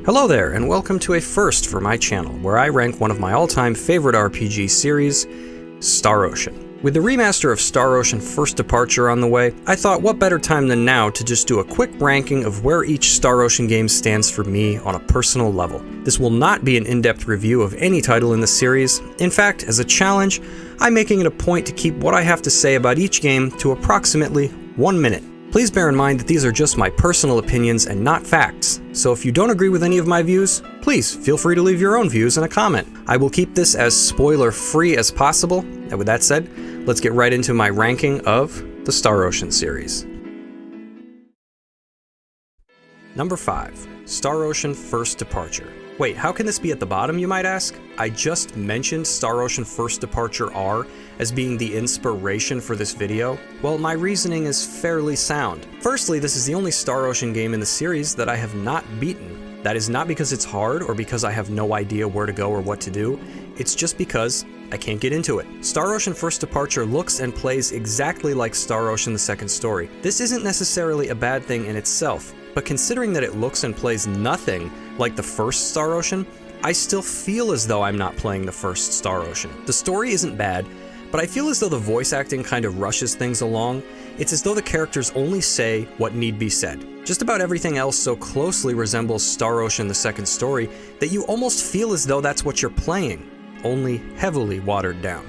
Hello there, and welcome to a first for my channel, where I rank one of my all-time favorite RPG series, Star Ocean. With the remaster of Star Ocean First Departure on the way, I thought what better time than now to just do a quick ranking of where each Star Ocean game stands for me on a personal level. This will not be an in-depth review of any title in the series. In fact, as a challenge, I'm making it a point to keep what I have to say about each game to approximately 1 minute. Please bear in mind that these are just my personal opinions and not facts, so if you don't agree with any of my views, please feel free to leave your own views in a comment. I will keep this as spoiler-free as possible, and with that said, let's get right into my ranking of the Star Ocean series. Number 5. Star Ocean First Departure. Wait, how can this be at the bottom, you might ask? I just mentioned Star Ocean First Departure R as being the inspiration for this video. Well, my reasoning is fairly sound. Firstly, this is the only Star Ocean game in the series that I have not beaten. That is not because it's hard or because I have no idea where to go or what to do. It's just because I can't get into it. Star Ocean First Departure looks and plays exactly like Star Ocean The Second Story. This isn't necessarily a bad thing in itself, but considering that it looks and plays nothing like the first Star Ocean, I still feel as though I'm not playing the first Star Ocean. The story isn't bad, but I feel as though the voice acting kind of rushes things along. It's as though the characters only say what need be said. Just about everything else so closely resembles Star Ocean The Second Story that you almost feel as though that's what you're playing, only heavily watered down.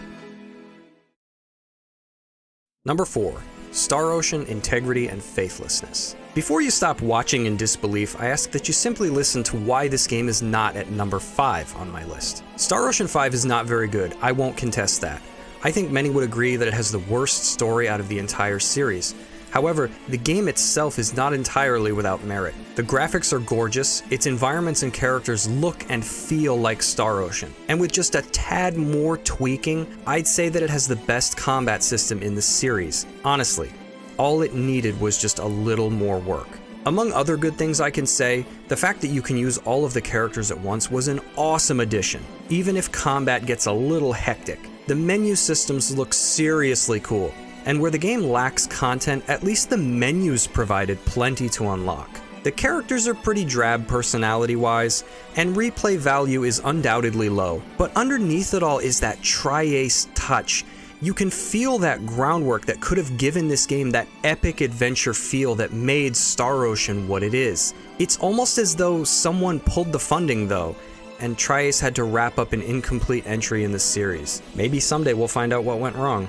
Number 4. Star Ocean Integrity and Faithlessness. Before you stop watching in disbelief, I ask that you simply listen to why this game is not at number 5 on my list. Star Ocean 5 is not very good, I won't contest that. I think many would agree that it has the worst story out of the entire series. However, the game itself is not entirely without merit. The graphics are gorgeous, its environments and characters look and feel like Star Ocean. And with just a tad more tweaking, I'd say that it has the best combat system in the series. Honestly, all it needed was just a little more work. Among other good things I can say, the fact that you can use all of the characters at once was an awesome addition, even if combat gets a little hectic. The menu systems look seriously cool, and where the game lacks content, at least the menus provided plenty to unlock. The characters are pretty drab personality-wise, and replay value is undoubtedly low, but underneath it all is that Tri-Ace touch. You can feel that groundwork that could have given this game that epic adventure feel that made Star Ocean what it is. It's almost as though someone pulled the funding though, and Tri-Ace had to wrap up an incomplete entry in the series. Maybe someday we'll find out what went wrong.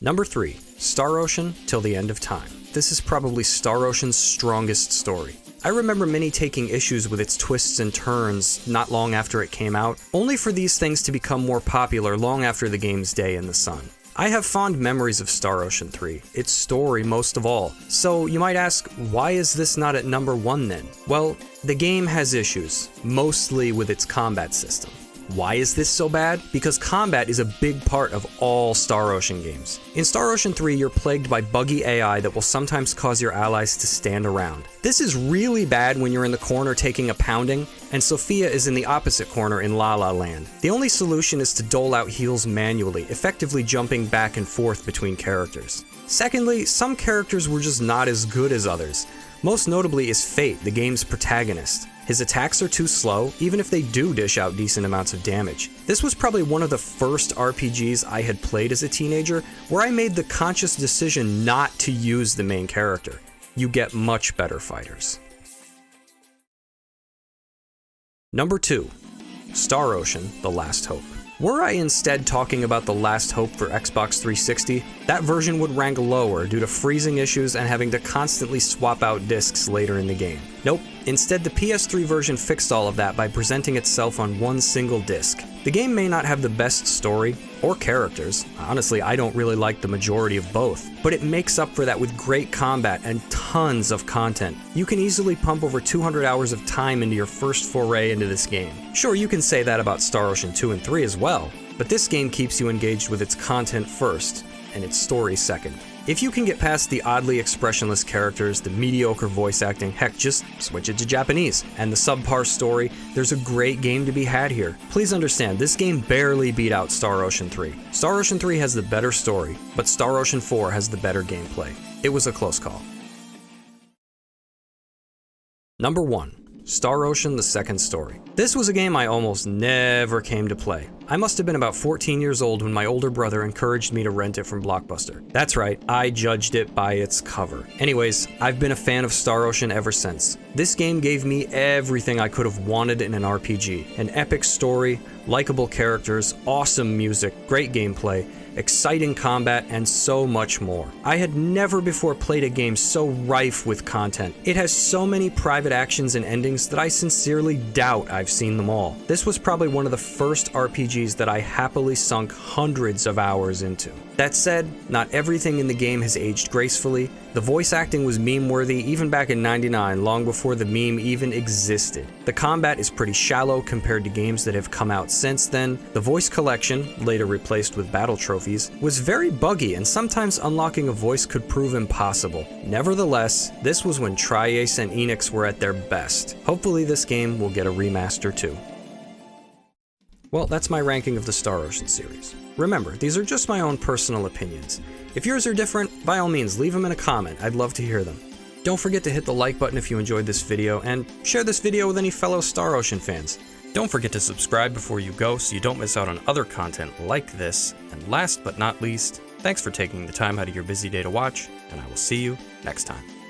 Number 3. Star Ocean Till the End of Time. This is probably Star Ocean's strongest story. I remember many taking issues with its twists and turns not long after it came out, only for these things to become more popular long after the game's day in the sun. I have fond memories of Star Ocean 3, its story most of all. So you might ask, why is this not at number 1 then? Well, the game has issues, mostly with its combat system. Why is this so bad? Because combat is a big part of all Star Ocean games. In Star Ocean 3, you're plagued by buggy AI that will sometimes cause your allies to stand around. This is really bad when you're in the corner taking a pounding, and Sophia is in the opposite corner in La La Land. The only solution is to dole out heals manually, effectively jumping back and forth between characters. Secondly, some characters were just not as good as others. Most notably is Fate, the game's protagonist. His attacks are too slow, even if they do dish out decent amounts of damage. This was probably one of the first RPGs I had played as a teenager where I made the conscious decision not to use the main character. You get much better fighters. Number 2. Star Ocean: The Last Hope. Were I instead talking about The Last Hope for Xbox 360, that version would rank lower due to freezing issues and having to constantly swap out discs later in the game. Nope, instead the PS3 version fixed all of that by presenting itself on one single disc. The game may not have the best story or characters, honestly I don't really like the majority of both, but it makes up for that with great combat and tons of content. You can easily pump over 200 hours of time into your first foray into this game. Sure, you can say that about Star Ocean 2 and 3 as well, but this game keeps you engaged with its content first, and its story second. If you can get past the oddly expressionless characters, the mediocre voice acting, heck, just switch it to Japanese, and the subpar story, there's a great game to be had here. Please understand, this game barely beat out Star Ocean 3. Star Ocean 3 has the better story, but Star Ocean 4 has the better gameplay. It was a close call. Number 1. Star Ocean: The Second Story. This was a game I almost never came to play. I must have been about 14 years old when my older brother encouraged me to rent it from Blockbuster. That's right, I judged it by its cover. Anyways, I've been a fan of Star Ocean ever since. This game gave me everything I could have wanted in an RPG. An epic story, likable characters, awesome music, great gameplay, exciting combat, and so much more. I had never before played a game so rife with content. It has so many private actions and endings that I sincerely doubt I've seen them all. This was probably one of the first RPGs that I happily sunk hundreds of hours into. That said, not everything in the game has aged gracefully. The voice acting was meme-worthy even back in '99, long before the meme even existed. The combat is pretty shallow compared to games that have come out since then. The voice collection, later replaced with battle trophies, was very buggy, and sometimes unlocking a voice could prove impossible. Nevertheless, this was when Tri-Ace and Enix were at their best. Hopefully this game will get a remaster too. Well, that's my ranking of the Star Ocean series. Remember, these are just my own personal opinions. If yours are different, by all means, leave them in a comment. I'd love to hear them. Don't forget to hit the like button if you enjoyed this video, and share this video with any fellow Star Ocean fans. Don't forget to subscribe before you go so you don't miss out on other content like this. And last but not least, thanks for taking the time out of your busy day to watch, and I will see you next time.